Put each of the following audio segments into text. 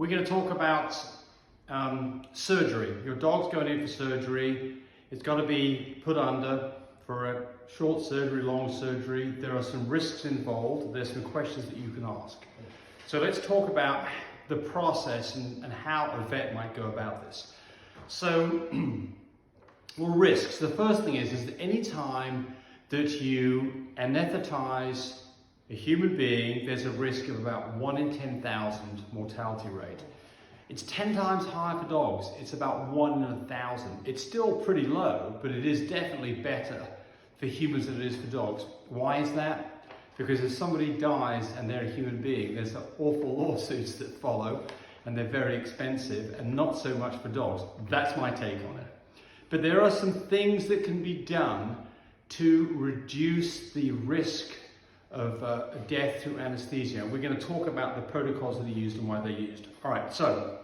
we're going to talk about surgery. Your dog's going in for surgery. It's got to be put under for a short surgery, long surgery. There are some risks involved. There's some questions that you can ask. So let's talk about the process and how a vet might go about this. So, well, risks. The first thing is that any time that you anesthetize a human being, there's a risk of about 1 in 10,000 mortality rate. It's 10 times higher for dogs. It's about 1 in 1,000. It's still pretty low, but it is definitely better for humans than it is for dogs. Why is that? Because if somebody dies and they're a human being, there's awful lawsuits that follow, and they're very expensive, and not so much for dogs. That's my take on it. But there are some things that can be done to reduce the risk of death through anesthesia. We're going to talk about the protocols that are used and why they're used. All right, so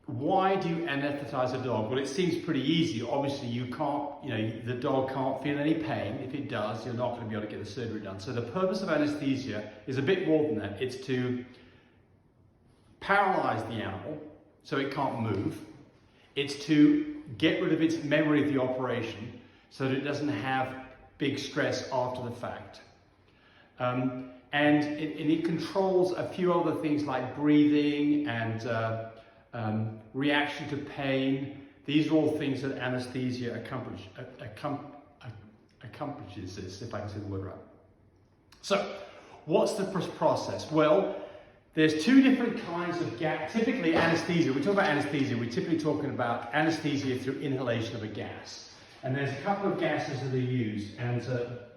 why do you anesthetize a dog? Well, it seems pretty easy. Obviously, you can't, the dog can't feel any pain. If it does, you're not going to be able to get the surgery done. So the purpose of anesthesia is a bit more than that. It's to paralyze the animal so it can't move. It's to get rid of its memory of the operation so that it doesn't have big stress after the fact. And it controls a few other things like breathing and reaction to pain. These are all things that anesthesia accomplishes this, if I can say the word right. So, what's the process? Well, there's two different kinds of gas. Typically anesthesia, we talk about anesthesia, we're typically talking about anesthesia through inhalation of a gas. And there's a couple of gases that are used, and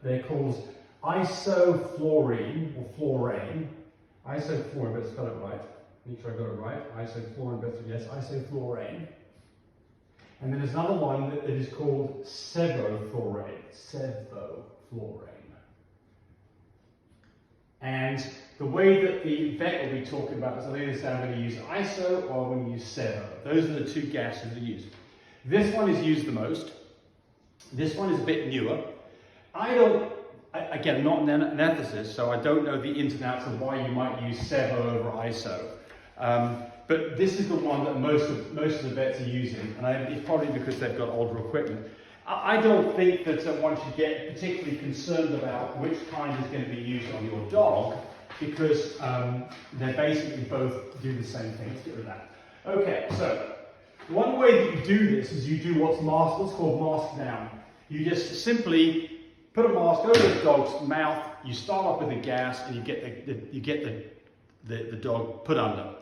they're called isoflurane, or fluorane. Isoflurane, but spell it right. Make sure I got it right. Isoflurane, but yes, isoflurane. And then there's another one that is called sevoflurane. Sevoflurane. And the way that the vet will be talking about this, I think I'm going to use iso or I'm going to use sevo. Those are the two gases that are used. This one is used the most. This one is a bit newer. Again, I'm not an anesthetist, so I don't know the ins and outs of why you might use sevo over iso. But this is the one that most of the vets are using, and it's probably because they've got older equipment. I don't think that one should get particularly concerned about which kind is going to be used on your dog, because they basically both do the same thing. Let's get rid of that. Okay, so one way that you do this is you do what's called mask down. You just simply put a mask over the dog's mouth. You start off with the gas, and you get the dog put under.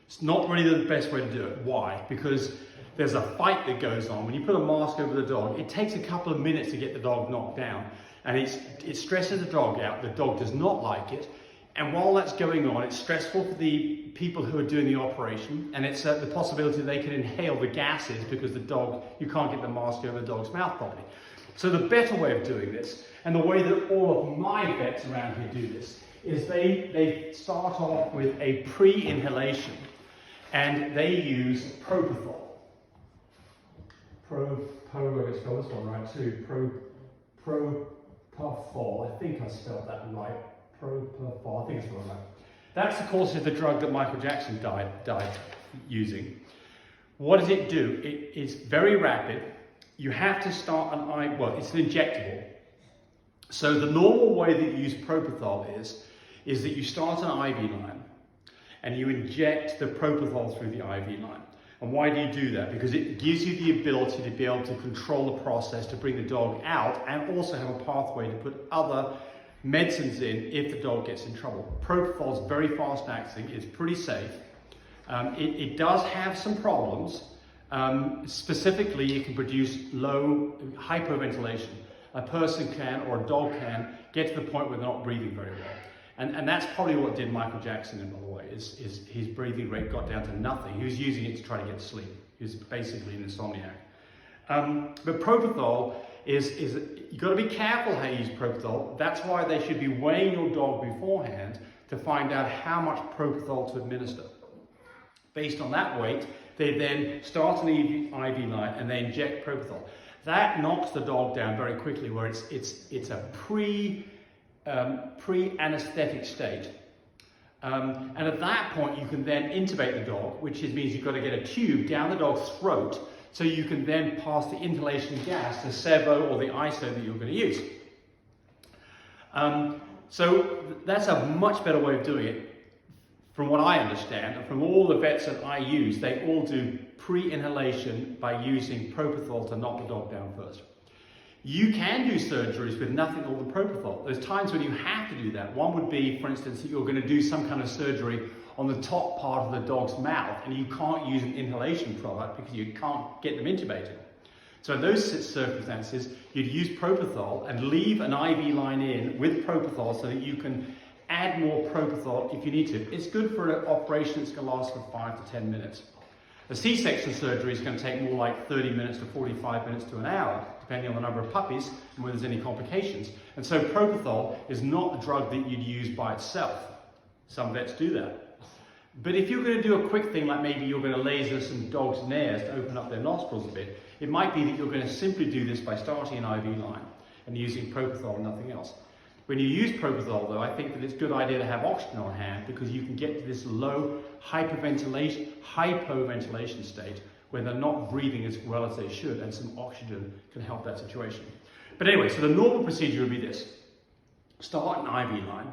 It's not really the best way to do it. Why? Because there's a fight that goes on. When you put a mask over the dog, it takes a couple of minutes to get the dog knocked down, and it stresses the dog out. The dog does not like it. And while that's going on, it's stressful for the people who are doing the operation, and it's the possibility they can inhale the gases because you can't get the mask over the dog's mouth properly. So the better way of doing this, and the way that all of my vets around here do this, is they start off with a pre-inhalation, and they use Propofol. I spell this one right too. Propofol. I think I spelled that right. Propofol, I think it's right. That's, of course, the drug that Michael Jackson died using. What does it do? It's very rapid. You have to start it's an injectable. So the normal way that you use Propofol is that you start an IV line and you inject the Propofol through the IV line. And why do you do that? Because it gives you the ability to be able to control the process, to bring the dog out, and also have a pathway to put other medicines in if the dog gets in trouble. Propofol is very fast acting, it's pretty safe. It does have some problems. Specifically, it can produce low hypoventilation. A person can, or a dog can, get to the point where they're not breathing very well. And that's probably what did Michael Jackson in, by the way, is his breathing rate got down to nothing. He was using it to try to get to sleep. He was basically an insomniac. But Propofol you've got to be careful how you use Propofol. That's why they should be weighing your dog beforehand to find out how much Propofol to administer. Based on that weight, they then start an IV line and they inject Propofol. That knocks the dog down very quickly, where it's a pre-anesthetic state. And at that point, you can then intubate the dog, which means you've got to get a tube down the dog's throat so you can then pass the inhalation gas, the Sevo or the ISO that you're going to use. So that's a much better way of doing it. From what I understand, and from all the vets that I use, they all do pre-inhalation by using Propofol to knock the dog down first. You can do surgeries with nothing other than Propofol. There's times when you have to do that. One would be, for instance, that you're going to do some kind of surgery on the top part of the dog's mouth and you can't use an inhalation product because you can't get them intubated. So in those circumstances, you'd use Propofol and leave an IV line in with Propofol so that you can add more Propofol if you need to. It's good for an operation that's going to last for 5 to 10 minutes. A C-section surgery is going to take more like 30 minutes to 45 minutes to an hour, depending on the number of puppies and whether there's any complications. And so Propofol is not a drug that you'd use by itself. Some vets do that. But if you're going to do a quick thing, like maybe you're going to laser some dogs' nares to open up their nostrils a bit, it might be that you're going to simply do this by starting an IV line and using Propofol and nothing else. When you use Propofol, though, I think that it's a good idea to have oxygen on hand because you can get to this low hypoventilation state where they're not breathing as well as they should, and some oxygen can help that situation. But anyway, so the normal procedure would be this. Start an IV line,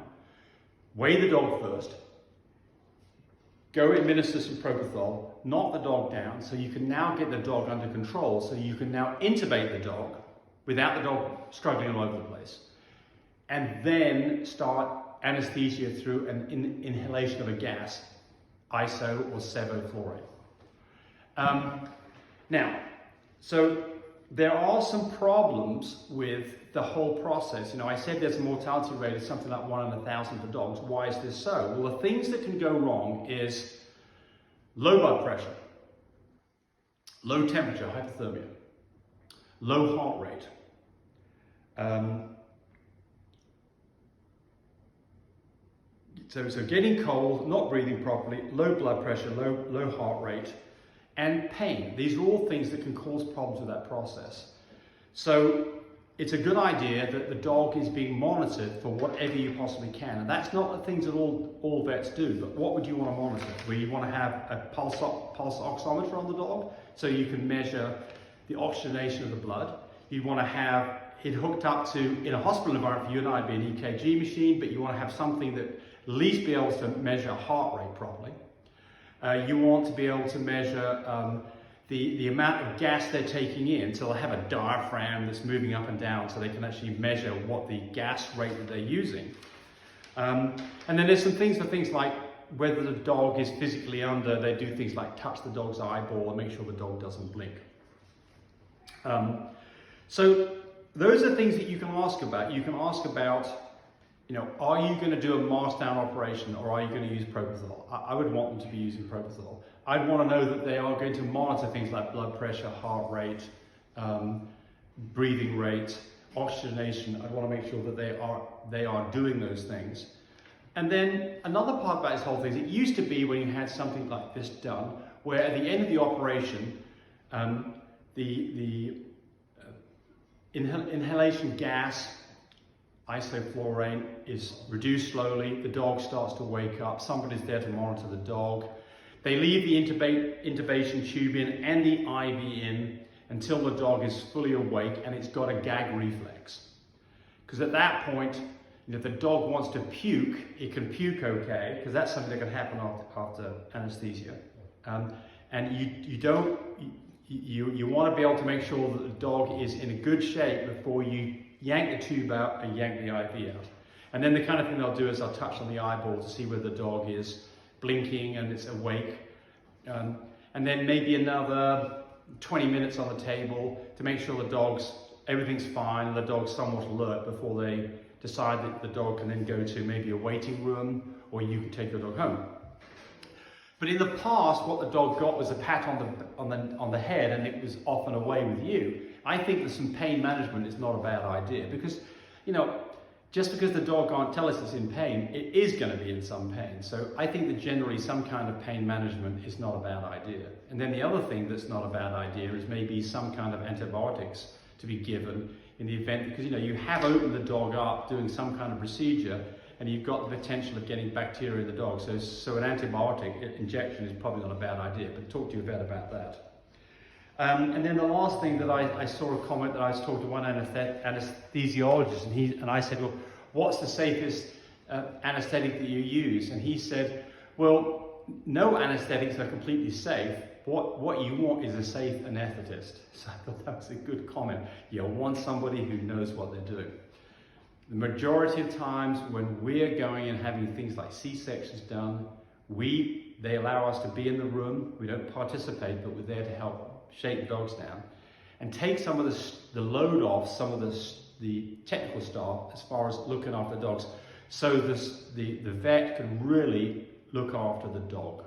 weigh the dog first, go administer some Propofol, knock the dog down so you can now get the dog under control, so you can now intubate the dog without the dog struggling all over the place. And then start anesthesia through an inhalation of a gas, ISO or sevoflurane. Now, so there are some problems with the whole process. You know, I said there's a mortality rate of something like 1 in 1,000 for dogs. Why is this so? Well, the things that can go wrong is low blood pressure, low temperature, hypothermia, low heart rate, So getting cold, not breathing properly, low blood pressure, low heart rate, and pain. These are all things that can cause problems with that process. So it's a good idea that the dog is being monitored for whatever you possibly can. And that's not the things that all vets do, but what would you want to monitor? Well, you want to have a pulse oximeter on the dog so you can measure the oxygenation of the blood. You want to have it hooked up to, in a hospital environment for you and I, it'd be an EKG machine, but you want to have something that at least be able to measure heart rate properly. You want to be able to measure the amount of gas they're taking in, so they'll have a diaphragm that's moving up and down so they can actually measure what the gas rate that they're using. And then there's some things for things like whether the dog is physically under, they do things like touch the dog's eyeball and make sure the dog doesn't blink. So those are things that you can ask about. You can ask about, you know, are you going to do a mask down operation or are you going to use Propofol? I would want them to be using Propofol. I'd want to know that they are going to monitor things like blood pressure, heart rate, breathing rate, oxygenation. I'd want to make sure that they are doing those things. And then another part about this whole thing is it used to be when you had something like this done, where at the end of the operation, the inhalation gas, isoflurane, is reduced slowly. The dog starts to wake up. Somebody's there to monitor the dog. They leave the intubation tube in and the IV in until the dog is fully awake and it's got a gag reflex. Because at that point, if the dog wants to puke, it can puke okay, because that's something that can happen after anesthesia. And you want to be able to make sure that the dog is in a good shape before you yank the tube out and yank the IV out. And then the kind of thing they'll do is they'll touch on the eyeball to see whether the dog is blinking and it's awake. And then maybe another 20 minutes on the table to make sure everything's fine and the dog's somewhat alert before they decide that the dog can then go to maybe a waiting room or you can take your dog home. But in the past, what the dog got was a pat on the head and it was off and away with you. I think that some pain management is not a bad idea because, you know, just because the dog can't tell us it's in pain, it is going to be in some pain. So I think that generally some kind of pain management is not a bad idea. And then the other thing that's not a bad idea is maybe some kind of antibiotics to be given in the event, because, you know, you have opened the dog up doing some kind of procedure and you've got the potential of getting bacteria in the dog. So an antibiotic injection is probably not a bad idea, but talk to your vet about that. And then the last thing that I saw a comment that I was talking to one anesthesiologist, and I said, well, what's the safest anesthetic that you use? And he said, well, no anesthetics are completely safe. What you want is a safe anesthetist. So I thought that was a good comment. You want somebody who knows what they're doing. The majority of times when we're going and having things like C-sections done, they allow us to be in the room. We don't participate, but we're there to help shake the dogs down and take some of the load off some of the technical staff as far as looking after the dogs, so the vet can really look after the dog.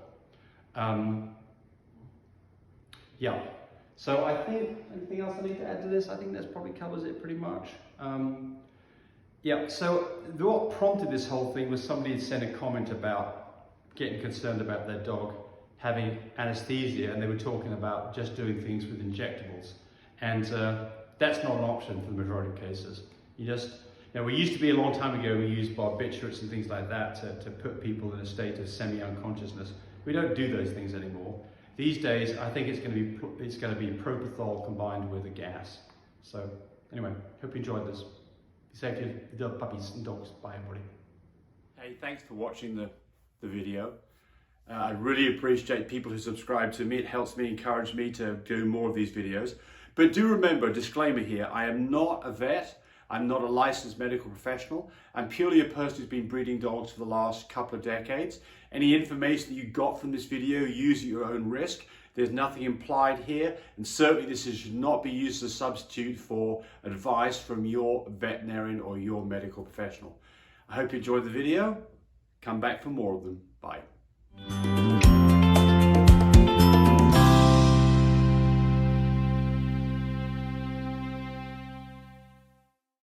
Yeah, so I think, anything else I need to add to this? I think that probably covers it pretty much. Yeah, so what prompted this whole thing was somebody had sent a comment about getting concerned about their dog having anesthesia, and they were talking about just doing things with injectables. And that's not an option for the majority of cases. We used to be a long time ago, we used barbiturates and things like that to put people in a state of semi-unconsciousness. We don't do those things anymore. These days, I think it's going to be Propofol combined with a gas. So anyway, hope you enjoyed this. Be safe to your puppies and dogs. Bye, everybody. Hey, thanks for watching the video. I really appreciate people who subscribe to me. It helps me, encourage me to do more of these videos. But do remember, disclaimer here, I am not a vet. I'm not a licensed medical professional. I'm purely a person who's been breeding dogs for the last couple of decades. Any information that you got from this video, use at your own risk. There's nothing implied here, and certainly this should not be used as a substitute for advice from your veterinarian or your medical professional. I hope you enjoyed the video. Come back for more of them. Bye.